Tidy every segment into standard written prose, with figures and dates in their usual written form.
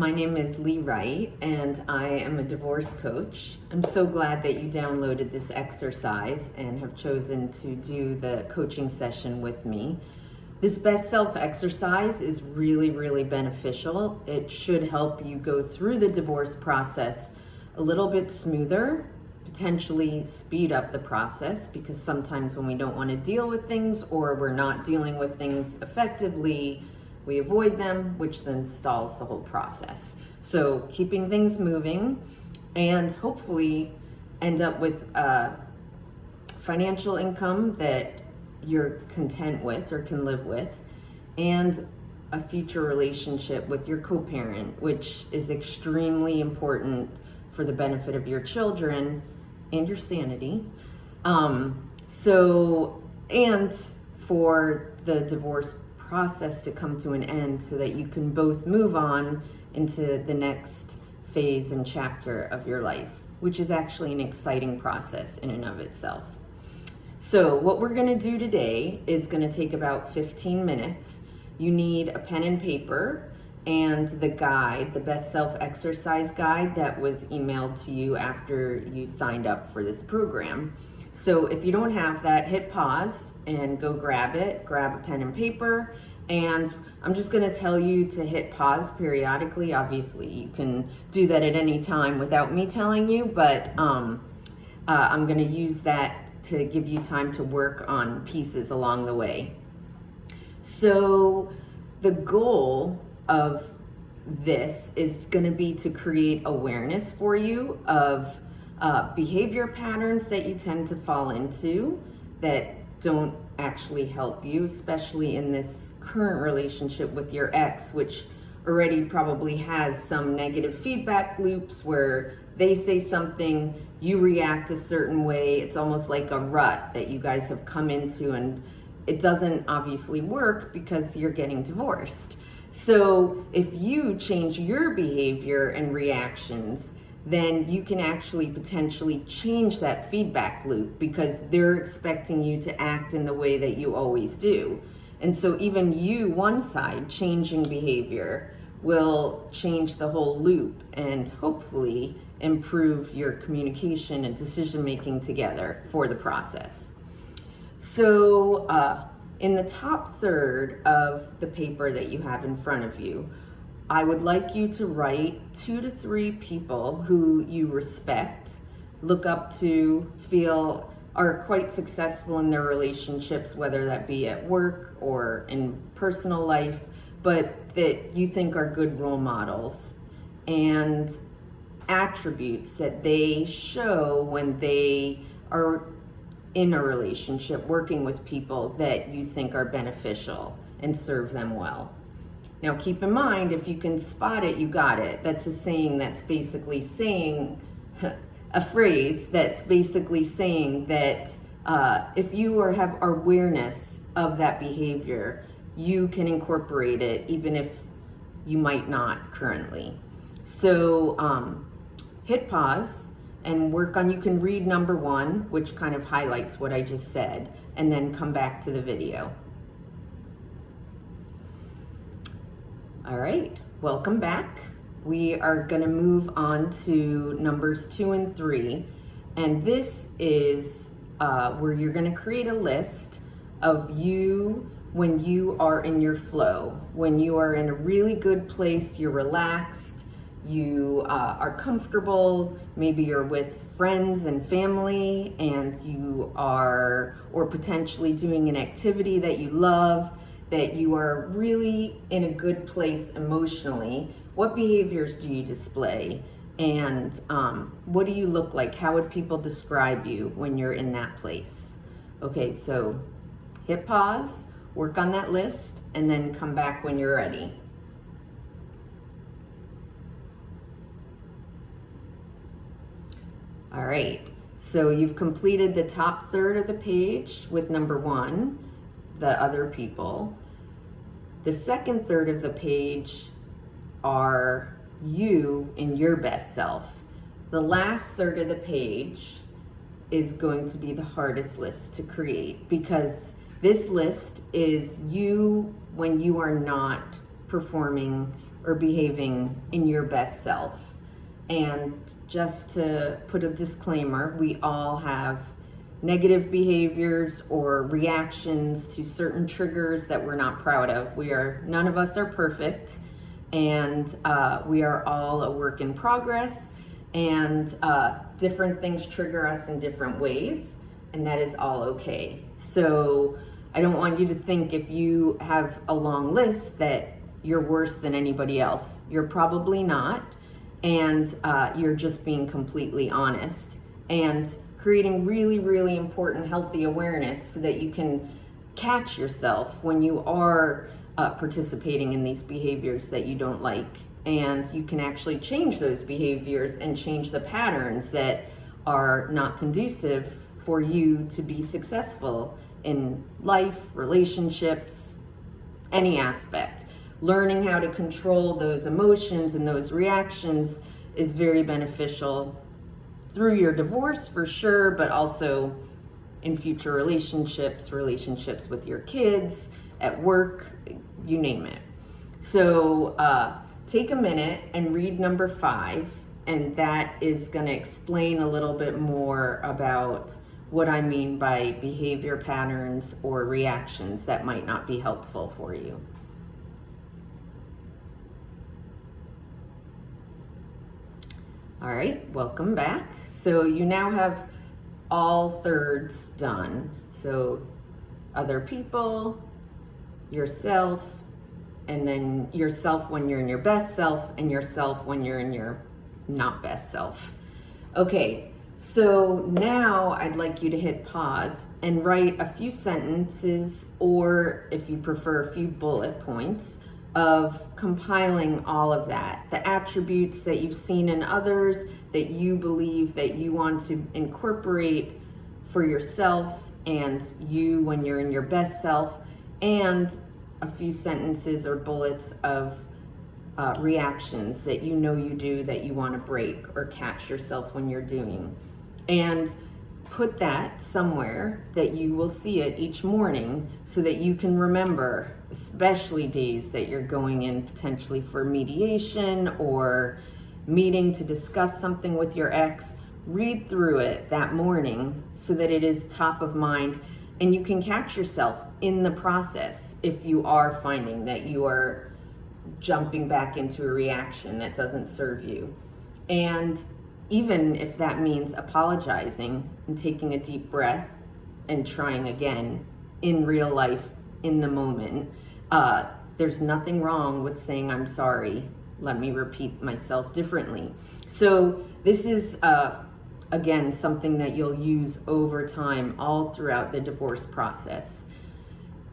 My name is Lee Wright, and I am a divorce coach. I'm so glad that you downloaded this exercise and have chosen to do the coaching session with me. This best self exercise is really beneficial. It should help you go through the divorce process a little bit smoother, potentially speed up the process, because sometimes when we don't want to deal with things or we're not dealing with things effectively, we avoid them, which then stalls the whole process. So keeping things moving and hopefully end up with a financial income that you're content with or can live with, and a future relationship with your co-parent, which is extremely important for the benefit of your children and your sanity. And for the divorce process to come to an end so that you can both move on into the next phase and chapter of your life, which is actually an exciting process in and of itself. So what we're going to do today is going to take about 15 minutes. You need a pen and paper and the guide, the best self exercise guide that was emailed to you after you signed up for this program. So if you don't have that, hit pause and go grab it, grab a pen and paper. And I'm just going to tell you to hit pause periodically. Obviously, you can do that at any time without me telling you, but I'm going to use that to give you time to work on pieces along the way. So the goal of this is going to be to create awareness for you of behavior patterns that you tend to fall into that don't actually help you, especially in this current relationship with your ex, which already probably has some negative feedback loops where they say something, you react a certain way. It's almost like a rut that you guys have come into, and it doesn't obviously work because you're getting divorced. So if you change your behavior and reactions, then you can actually potentially change that feedback loop because they're expecting you to act in the way that you always do. And so even you, one side, changing behavior will change the whole loop and hopefully improve your communication and decision making together for the process. So in the top third of the paper that you have in front of you, I would like you to write 2 to 3 people who you respect, look up to, feel are quite successful in their relationships, whether that be at work or in personal life, but that you think are good role models, and attributes that they show when they are in a relationship, working with people that you think are beneficial and serve them well. Now, keep in mind, if you can spot it, you got it. That's a saying that's basically saying, a phrase that's basically saying that if you have awareness of that behavior, you can incorporate it even if you might not currently. So hit pause and work on, you can read number 1, which kind of highlights what I just said, and then come back to the video. All right, welcome back. We are going to move on to numbers 2 and 3. And this is where you're going to create a list of you when you are in your flow, when you are in a really good place, you're relaxed, you are comfortable, maybe you're with friends and family, and you are, or potentially doing an activity that you love, that you are really in a good place emotionally. What behaviors do you display? And what do you look like? How would people describe you when you're in that place? Okay, so hit pause, work on that list, and then come back when you're ready. All right, so you've completed the top third of the page with number 1, the other people. The second third of the page are you in your best self. The last third of the page is going to be the hardest list to create, because this list is you when you are not performing or behaving in your best self. And just to put a disclaimer, we all have negative behaviors or reactions to certain triggers that we're not proud of. None of us are perfect, and we are all a work in progress, and different things trigger us in different ways, and that is all okay. So I don't want you to think if you have a long list that you're worse than anybody else. You're probably not, and you're just being completely honest and creating really, really important healthy awareness so that you can catch yourself when you are participating in these behaviors that you don't like. And you can actually change those behaviors and change the patterns that are not conducive for you to be successful in life, relationships, any aspect. Learning how to control those emotions and those reactions is very beneficial through your divorce for sure, but also in future relationships with your kids, at work, you name it. So take a minute and read number 5, and that is going to explain a little bit more about what I mean by behavior patterns or reactions that might not be helpful for you. All right, welcome back. So you now have all thirds done. So other people, yourself, and then yourself when you're in your best self, and yourself when you're in your not best self. Okay, so now I'd like you to hit pause and write a few sentences, or if you prefer, a few bullet points of compiling all of that, the attributes that you've seen in others that you believe that you want to incorporate for yourself and you when you're in your best self, and a few sentences or bullets of reactions that you know you do that you want to break or catch yourself when you're doing. And put that somewhere that you will see it each morning so that you can remember, especially days that you're going in potentially for mediation or meeting to discuss something with your ex. Read through it that morning so that it is top of mind, and you can catch yourself in the process if you are finding that you are jumping back into a reaction that doesn't serve you. And even if that means apologizing and taking a deep breath and trying again in real life, in the moment, there's nothing wrong with saying, I'm sorry, let me repeat myself differently. So this is, again, something that you'll use over time all throughout the divorce process.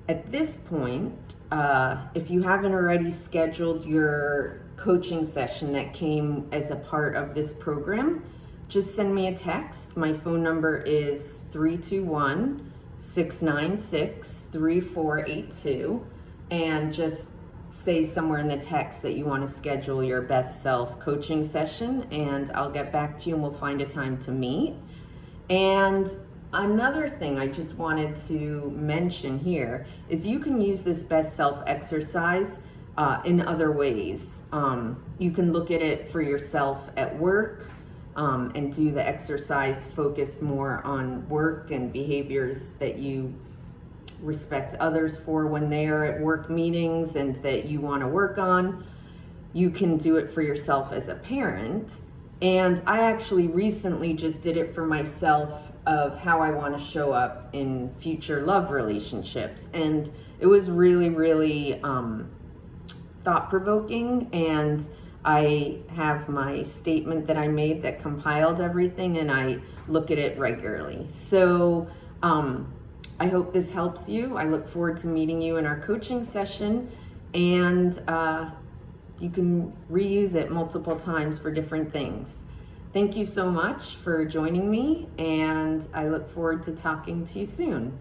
At this point, if you haven't already scheduled your coaching session that came as a part of this program, just send me a text. My phone number is 321-696-3482, and just say somewhere in the text that you want to schedule your best self coaching session, and I'll get back to you and we'll find a time to meet. And another thing I just wanted to mention here is you can use this best self exercise in other ways. You can look at it for yourself at work and do the exercise focused more on work and behaviors that you respect others for when they are at work meetings and that you want to work on. You can do it for yourself as a parent. And I actually recently just did it for myself of how I want to show up in future love relationships. And it was really, really thought-provoking. And I have my statement that I made that compiled everything, and I look at it regularly. So I hope this helps you. I look forward to meeting you in our coaching session, and you can reuse it multiple times for different things. Thank you so much for joining me, and I look forward to talking to you soon.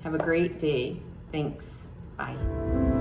Have a great day. Thanks. Bye.